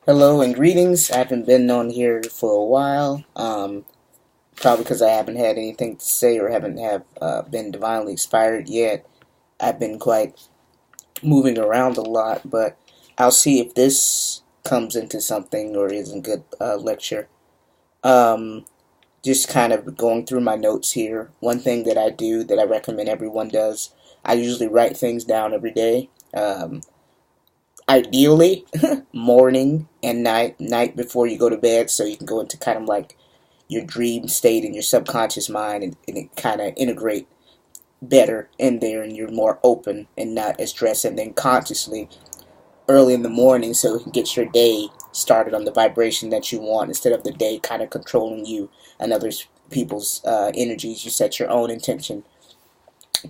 Hello and greetings. I haven't been on here for a while. Probably because I haven't had anything to say or haven't have been divinely inspired yet. I've been quite moving around a lot, but I'll see if this comes into something or isn't good lecture. Um, just kind of going through my notes here. One thing that I do that I recommend everyone does, I usually write things down every day. Ideally morning and night before you go to bed, so you can go into kind of like your dream state in your subconscious mind, and it kind of integrate better in there, and you're more open and not as stressed. And then consciously early in the morning, so you can get your day started on the vibration that you want, instead of the day kind of controlling you and others people's energies. You set your own intention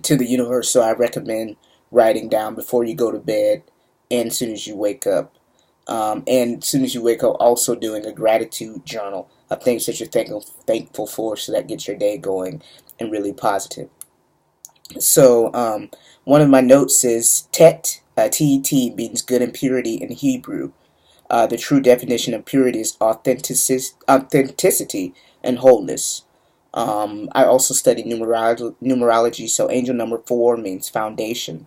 to the universe. So I recommend writing down before you go to bed and as soon as you wake up. And as soon as you wake up, also doing a gratitude journal of things that you're thankful for, so that gets your day going and really positive. So one of my notes is Tet, T-E-T, means good and purity in Hebrew. The true definition of purity is authenticity and wholeness. I also study numerology, so angel number 4 means foundation.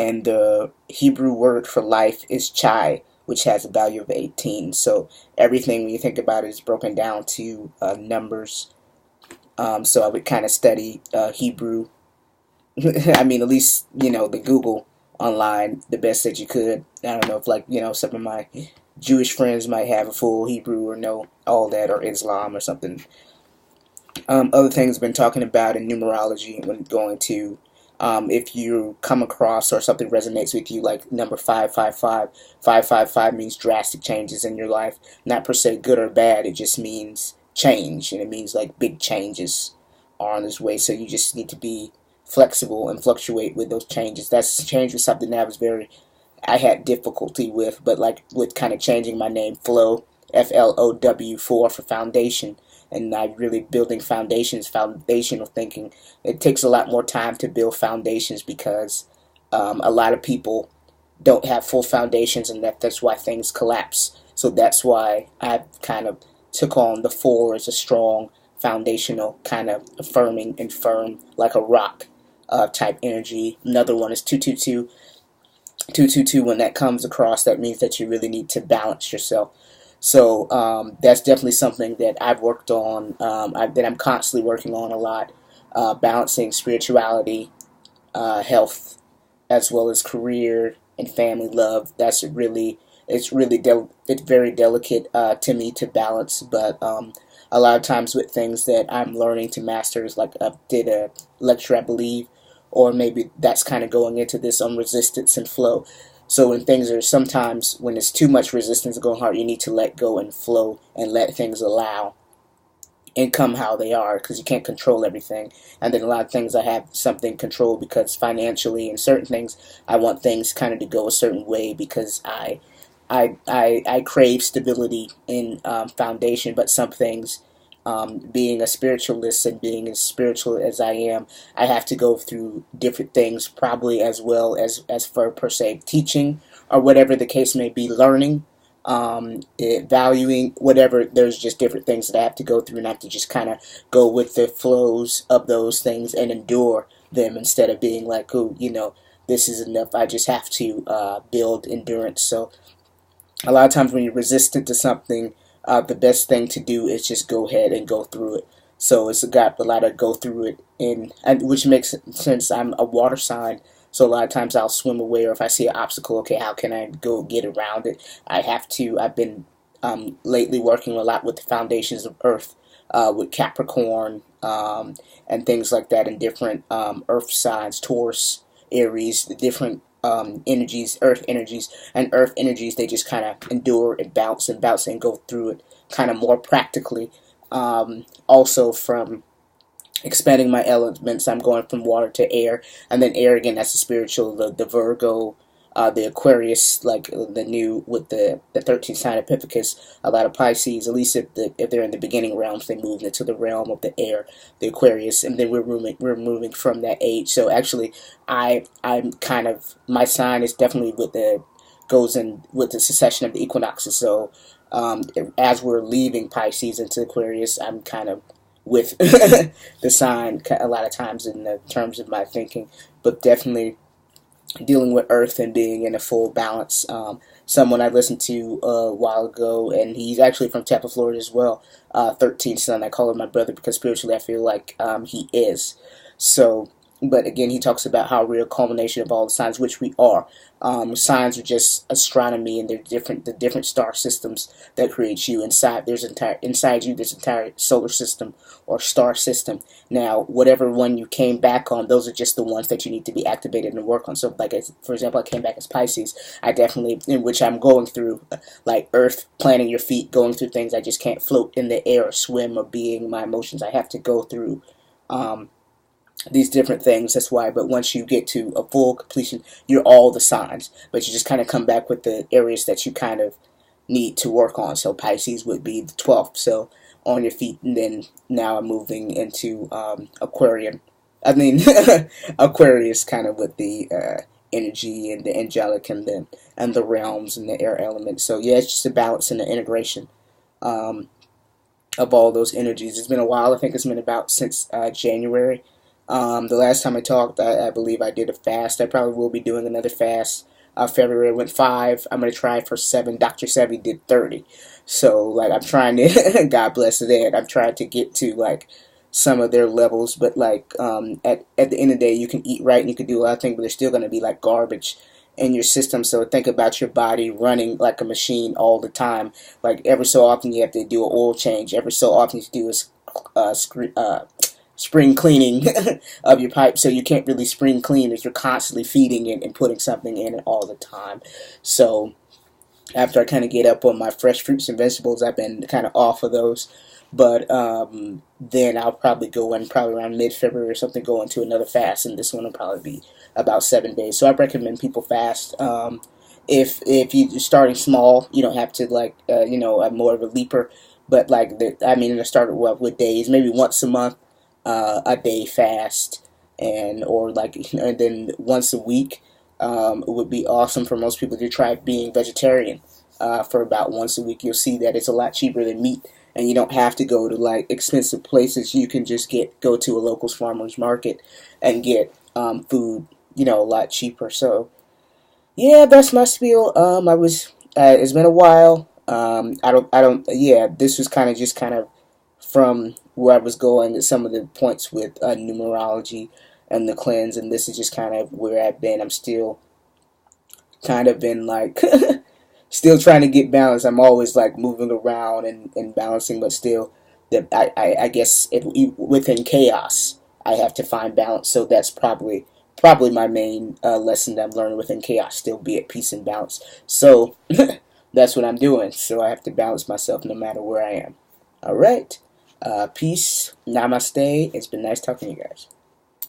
And the Hebrew word for life is chai, which has a value of 18. So everything when you think about it is broken down to numbers. So I would kind of study Hebrew. I mean, at least, the Google online the best that you could. I don't know if, some of my Jewish friends might have a full Hebrew or know all that, or Islam or something. Other things I've been talking about in numerology when going to, if you come across or something resonates with you, like number 555, 555 means drastic changes in your life. Not per se good or bad, it just means change, and it means like big changes are on this way. So you just need to be flexible and fluctuate with those changes. That's change was something that I had difficulty with, but like with kind of changing my name, Flow, FLOW, for foundation, and I really building foundations, foundational thinking. It takes a lot more time to build foundations because a lot of people don't have full foundations, and that's why things collapse. So that's why I kind of took on the 4 as a strong foundational, kind of affirming and firm, like a rock type energy. Another one is 222. 222, when that comes across, that means that you really need to balance yourself. So that's definitely something that I've worked on, that I'm constantly working on a lot, balancing spirituality, health, as well as career and family love. It's very delicate to me to balance, but a lot of times with things that I'm learning to master, is like I did a lecture, I believe, or maybe that's kind of going into this on resistance and flow. So when things are, sometimes when it's too much resistance going hard, you need to let go and flow and let things allow and come how they are, because you can't control everything. And then a lot of things I have something controlled, because financially and certain things I want things kind of to go a certain way, because I crave stability in foundation. But some things, being a spiritualist and being as spiritual as I am, I have to go through different things, probably as well as for per se teaching or whatever the case may be, learning, valuing, whatever. There's just different things that I have to go through, and I have to just kind of go with the flows of those things and endure them, instead of being like, oh, this is enough. I just have to build endurance. So a lot of times when you're resistant to something, the best thing to do is just go ahead and go through it. So it's got a lot of go through it, and which makes sense. I'm a water sign, so a lot of times I'll swim away, or if I see an obstacle, okay, how can I go get around it? I have to. I've been lately working a lot with the foundations of Earth, with Capricorn, and things like that, and different Earth signs, Taurus, Aries, the different energies, Earth energies, they just kind of endure and bounce and go through it kind of more practically. Also, from expanding my elements, I'm going from water to air, and then air again, that's the spiritual, the Virgo, the Aquarius, like the new with the 13th sign of Epiphycus. A lot of Pisces, at least if they're in the beginning realms, they move into the realm of the air, the Aquarius, and then we're moving from that age. So actually, I'm kind of, my sign is definitely with the goes in with the succession of the equinoxes. So as we're leaving Pisces into Aquarius, I'm kind of with the sign a lot of times in the terms of my thinking, but definitely dealing with Earth and being in a full balance. Someone I listened to a while ago, and he's actually from Tampa, Florida as well. 13th son. I call him my brother because spiritually I feel like he is. So, but again, he talks about how we're a culmination of all the signs, which we are. Signs are just astronomy, and they're different. The different star systems that create you inside. Inside you. There's entire solar system or star system. Now, whatever one you came back on, those are just the ones that you need to be activated and work on. So, like, for example, I came back as Pisces. I definitely, in which I'm going through, like Earth, planting your feet, going through things. I just can't float in the air or swim or being my emotions. I have to go through these different things. That's why. But once you get to a full completion, you're all the signs. But you just kind of come back with the areas that you kind of need to work on. So Pisces would be the 12th. So on your feet, and then now I'm moving into Aquarian. I mean Aquarius, kind of with the energy and the angelic and the realms and the air element. So yeah, it's just a balance and the integration of all those energies. It's been a while. I think it's been about since January. The last time I talked, I believe I did a fast. I probably will be doing another fast. February went 5. I'm going to try for 7. Dr. Sebi did 30. So, like, I'm trying to, God bless that, I'm trying to get to, like, some of their levels. But, like, at the end of the day, you can eat right and you can do a lot of things, but there's still going to be, like, garbage in your system. So think about your body running like a machine all the time. Like, every so often you have to do an oil change. Every so often you do a spring cleaning of your pipe. So you can't really spring clean if you're constantly feeding it and putting something in it all the time. So after I kind of get up on my fresh fruits and vegetables, I've been kind of off of those. But then I'll probably go in probably around mid-February or something, go into another fast, and this one will probably be about 7 days. So I recommend people fast. If you're starting small, you don't have to, like, I'm more of a leaper. But, like, I started with days, maybe once a month, a day fast, or like, and then once a week. It would be awesome for most people to try being vegetarian for about once a week. You'll see that it's a lot cheaper than meat, and you don't have to go to, like, expensive places. You can just go to a local farmer's market and get food, a lot cheaper. So yeah, that's my spiel. It's been a while. Yeah, this was kind of from where I was going at some of the points with numerology and the cleanse, and this is just kind of where I've been. I'm still kind of in, like, still trying to get balance. I'm always, like, moving around and balancing, but still, I guess within chaos, I have to find balance. So that's probably my main lesson that I'm learning within chaos. Still be at peace and balance. So that's what I'm doing. So I have to balance myself no matter where I am. All right. Peace. Namaste. It's been nice talking to you guys.